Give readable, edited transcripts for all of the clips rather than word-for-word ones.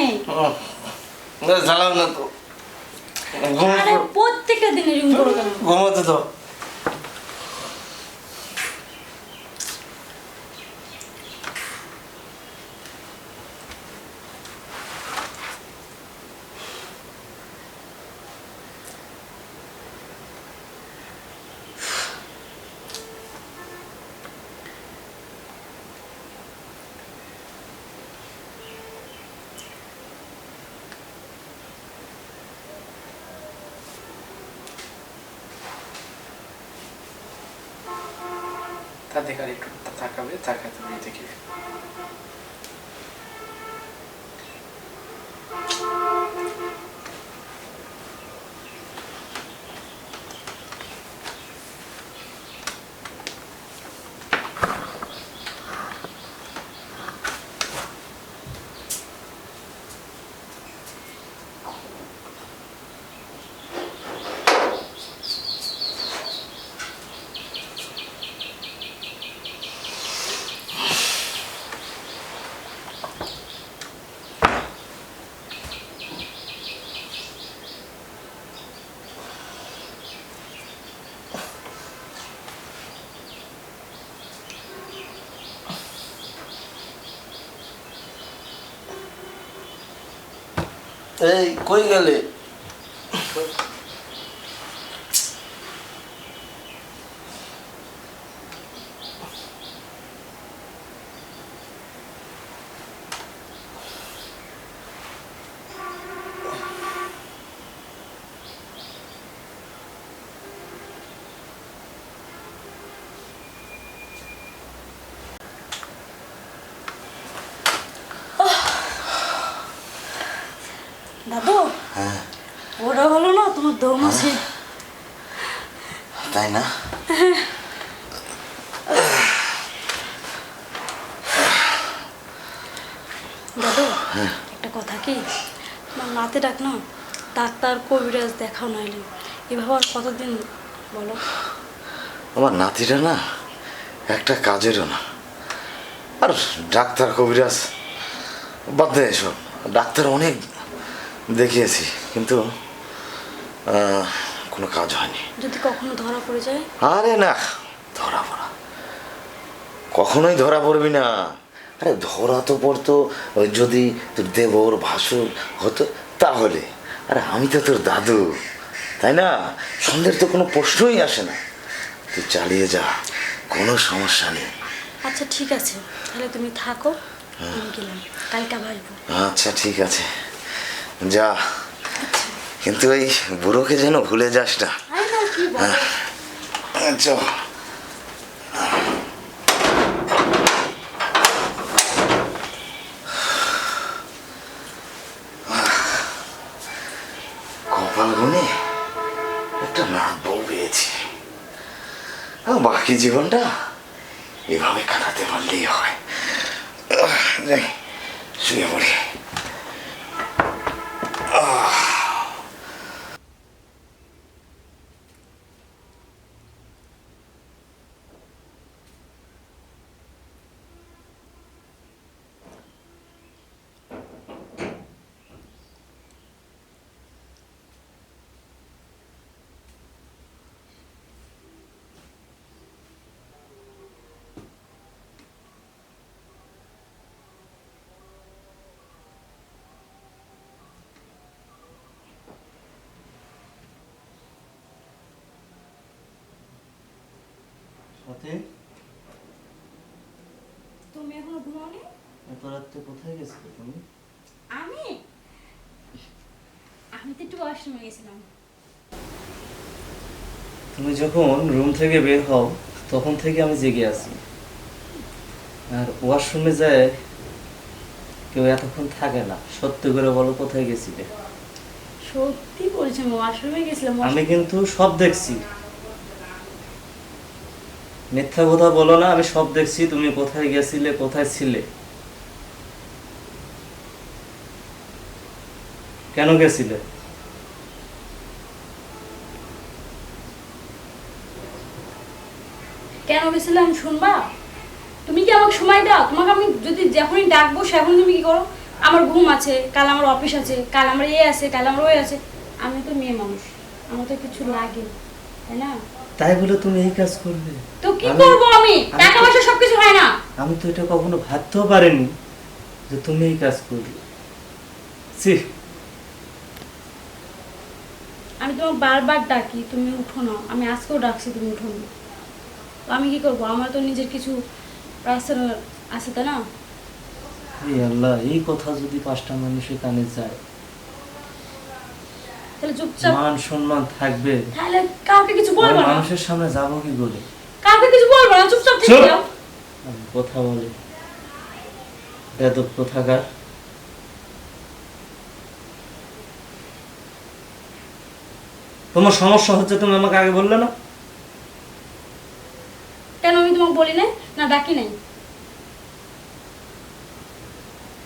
নেই। জ্বালাও না তো, আরে প্রত্যেকটা দিন এরকম করো কেন? ঘুমাতে তো। তাদের আর একটু তাকাবে, তাকাতে দিয়ে দেখি। এই কই গেলে? দাদু, হ্যাঁ ওরা হলো না তোমার দৌমাসি। তাই না? দাদু, একটা কথা কি, তোমার নাতে ডাক না, ডাক্তার কবিরাজ দেখাও নাইলে এভাবে আর কতদিন বলো? আমার নাতিটা না একটা কাজেরও না। আর ডাক্তার কবিরাজ বাদ দে এসব। ডাক্তার অনেক দেখিয়েছি, কিন্তু কোনো কাজ হয়নি। যদি কখনো ধরা পড়ে যায়? আরে না, ধরা পড়া কখনোই ধরা পড়বি না। আরে ধরা তো পড়তো ওই যদি তোর দেবর ভাসুর হতো তাহলে। আরে আমি তো তোর দাদু, তাই না? সন্দেহের তো কোনো প্রশ্নই আসে না। তুই চালিয়ে যা, কোনো সমস্যা নেই। আচ্ছা ঠিক আছে, তাহলে তুমি থাকো, আমি গেলাম, কালকে আবার আসবো। আচ্ছা ঠিক আছে, যা। কিন্তু ওই বুড়োকে যেন ভুলে যাস না। আরে না, কি বলো? চল। কপাল গুনে একটা নাক বউ পেয়েছি, বাকি জীবনটা এভাবে কাটাতে পারলেই হয়। যাই শুয়ে পড়ি। তুমি এখনো ঘুমাওনি? এত রাত্রে কোথায় গেছিলে তুমি? আমি আমি তো একটু ওয়াশরুমে গেছিলাম। তুমি যখন রুম থেকে বের হও তখন থেকে আমি জেগে আছি, আর ওয়াশরুমে যায় কেউ এতক্ষণ থাকে না। সত্যি করে বলো কোথায় গেছিলে? সত্যি বলছি, আমি ওয়াশরুমে গেছিলাম। আমি কিন্তু সব দেখছি, মিথ্যা কথা বলো না। আমি সব দেখছি, তুমি কোথায় গেছিলে, কোথায় ছিলে, কেন গেছিলে? কেন গেছিলাম শুনবা? তুমি কি আমাকে সময় দাও? তোমাকে আমি যদি যখনই ডাকবো সেখন তুমি কি করো? আমার ঘুম আছে, কাল আমার অফিস আছে, কাল আমার এ আছে, কাল আমার ওই আছে। আমি তো মেয়ে মানুষ, আমার তো কিছু লাগে, তাই না? তাই বলে তুমি এই কাজ করবে? তো কি করবো আমি? টাকা পয়সা সবকিছু হয় না। আমি তো এটা কখনো ভাবতেও পারিনি যে তুমি এই কাজ করবে। ছি, আমি তোমাকে বারবার ডাকি, তুমি উঠো না। আমি আজকেও ডাকছি, তুমি উঠো না। তো আমি কি করবো? আমার তো নিজের কিছু রাস্তা আছে, তাই না? এই আল্লাহ, এই কথা যদি 5টা মানুষের কানে যায়, তাহলে চুপচাপ, মান সম্মান থাকবে? তাহলে কাউকে কিছু আর বলবো না। মানুষের সামনে যাবো কি করে? কাউকে কিছু বলবো না, চুপচাপ চুপ! থেকে যাও। আমি কথা বলি, বেদব কোথাকার। তোমার সমস্যা হচ্ছে, তুমি আমাকে আগে বললে না? কেন আমি তোমাকে বলি নাই, না ডাকি নাই?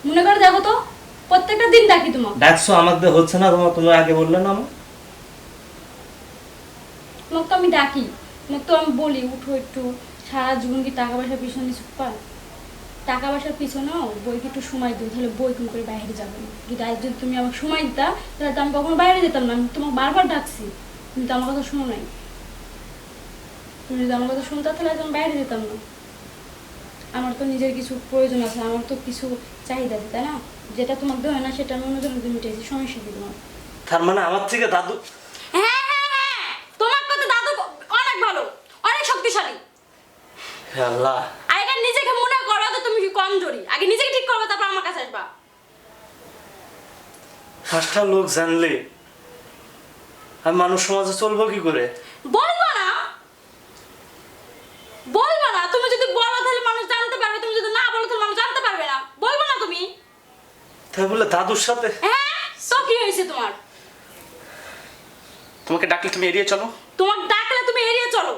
মনে করে দেখো তো, প্রত্যেকটা দিন ডাকি তোমাকে। ডাকছো, আমাকে দিয়ে হচ্ছে না, তুমি আগে বললে না আমার? তোমাকে তো আমি ডাকি, তোমাকে তো আমি বলি উঠো একটু। সারা জীবন কি টাকা পয়সার পিছনে ছুটপা? টাকা পয়সার পিছনেও বইকে একটু সময় দিও, তাহলে বই তুমি করে বাইরে যাবে না। যদি আজ যদি তুমি আমাকে সময় দিতা, তাহলে তো আমি কখনো বাইরে যেতাম না। আমি তোমাকে বারবার ডাকছি, তুমি তো আমার কথা শোনো নাই। তুমি যদি আমার কথা শুনতা, তাহলে আজ আমি বাইরে যেতাম না। আমার তো নিজের কিছু প্রয়োজন আছে, আমার তো কিছু চাহিদা আছে, তাই না? যেটা তোমাকে দেয় না, সেটা আমি অন্যজনকে মিটাইছি। সমস্যা কি তোমার? তার মানে আমার থেকে দাদু? হ্যাঁ হ্যাঁ হ্যাঁ, তোমার কথা দাদু অনেক ভালো, অনেক শক্তিশালী। হে আল্লাহ, আগে নিজেকে মনে করো যে তুমি কমজোরি। আগে নিজেকে ঠিক করবে, তারপর আমার কাছে আসবা। 5টা লোক জানলে আমি মানুষ সমাজে চলবো কি করে? বলবা না, বলবা না। তুমি যদি বলো তাহলে মানুষ জানতে পারবে, তুমি যদি না বলো তাহলে মানুষ জানতে পারবে না। বলবা না তুমি? তাই বলে দাদুর সাথে? হ্যাঁ, তো কি হয়েছে তোমার? তোমাকে ডাকলে তুমি এড়িয়ে চলো। তোমার ডাকলে তুমি এড়িয়ে চলো।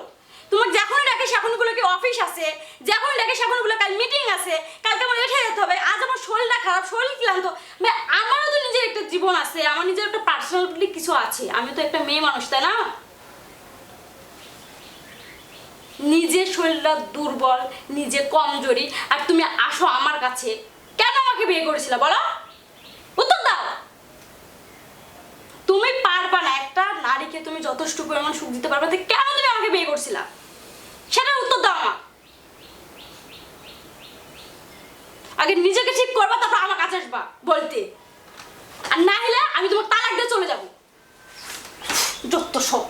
তোমার যখনই ডাকে সেখনগুলো কি অফিস আছে, যখনই ডাকে সেখনগুলো কাল মিটিং আছে, কালকে আমার এঠে যেতে হবে। আজ আমার শরীরটা খারাপ, শরীর ক্লান্ত। আমারও তো নিজের একটা জীবন আছে, আমার নিজের একটা পার্সোনালি কিছু আছে। আমি তো একটা মেয়ে মানুষ, তাই না? নিজের শরীরটা দুর্বল, নিজে কমজোরি, আর তুমি আসো আমার কাছে। কেন আমাকে বিয়ে করেছিলে বলো? উত্তর দাও। তুমি পারবা না, একটা নারীকে তুমি যথেষ্ট পরিমাণ সুখ দিতে পারবে, কেন তুমি আমাকে বিয়ে করছিলা? সেটার উত্তর দাও আমার। আগে নিজেকে ঠিক করবা, তারপর আমার কাছে আসবা বলতে। আর না হলে আমি তোমার তালাক দিয়ে চলে যাবো। যত সব